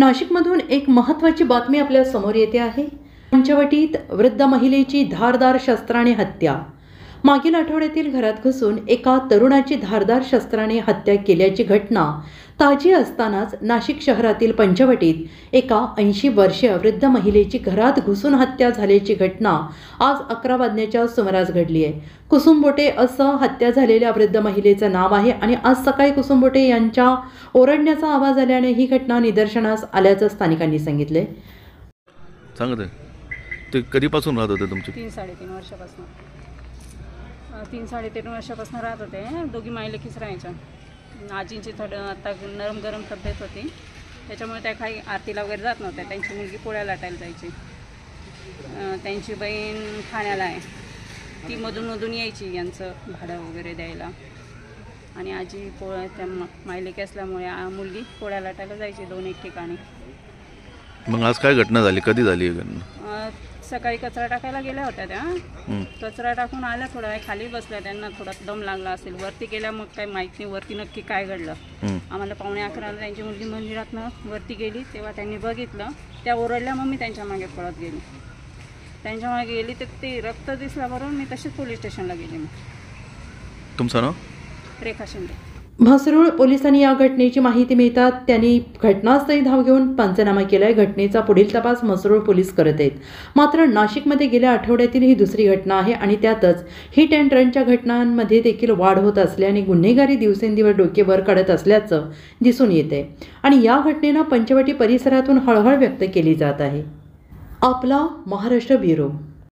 नाशिकमधून एक महत्त्वाची बातमी आपल्या समोर येते आहे। पंचवटीत वृद्ध महिलेची धारदार शस्त्राने हत्या। मागील आठवड्यातील घरात घुसून एका तरुणाची धारदार शस्त्राने हत्या केल्याची घटना ताजी असतानाच नाशिक शहरातील पंचवटीत एका 80 वर्षीय वृद्ध महिलेची घरात घुसून हत्या झाल्याची घटना आज 11 वाजण्याच्या सुमारास घडली आहे। कुसुम बोटे असं हत्या झालेल्या वृद्ध महिलेचं नाव आहे आणि आज सकाळी कुसुम बोटे यांच्या ओरडण्याचा आवाज आल्याने ही घटना निदर्शनास आल्याचं स्थानिकांनी सांगितले। सांगते ते कधीपासून राहत होते तुमचे? 3-3.5 वर्षापासून 3-3.5 वर्षापासून राहत होते। दोघी मायलेकीच राहायच्या। आजींची थोडं आता नरम गरम तब्येत होती, त्याच्यामुळे त्या काही आरतीला वगैरे जात नव्हत्या। त्यांची मुलगी पोळ्या लाटायला जायची, त्यांची बहीण ठाण्याला आहे, ती मधून यायची यांचं भाडं वगैरे द्यायला। आणि आजी त्या मायलेकी असल्यामुळे मुलगी पोळ्या लाटायला जायची 2 एक ठिकाणी। मग आज काय घटना झाली, कधी झाली घटना? सकाळी कचरा टाकायला गेल्या होत्या त्या, कचरा टाकून आल्या, थोडा वेळ खाली बसल्या, त्यांना थोडा दम लागला असेल। वरती गेल्या मग काही माहीत नाही वरती नक्की काय घडलं। आम्हाला 11:15 त्यांची मुलगी मंदिरातनं वरती गेली, तेव्हा त्यांनी बघितलं, त्या ओरडल्या, मग मी त्यांच्या मागे पळत गेली। त्यांच्या मागे गेली तर ते रक्त दिसल्यावरून मी तशीच पोलीस स्टेशनला गेली। मग तुमचं नाव? रेखा शिंदे। म्हसरूळ पोलिसांनी या घटनेची माहिती मिळतात त्यांनी घटनास्थळी धाव घेऊन पंचनामा केलाय। घटनेचा पुढील तपास म्हसरूळ पोलीस करत आहेत। मात्र नाशिकमध्ये गेल्या आठवड्यातील ही दुसरी घटना आहे आणि त्यातच हिट अँड रनच्या घटनांमध्ये देखील वाढ होत असल्याने गुन्हेगारी दिवसेंदिवस डोके वर काढत असल्याचं दिसून येते आणि या घटनेनं पंचवटी परिसरातून हळहळ व्यक्त केली जात आहे। आपला महाराष्ट्र ब्युरो।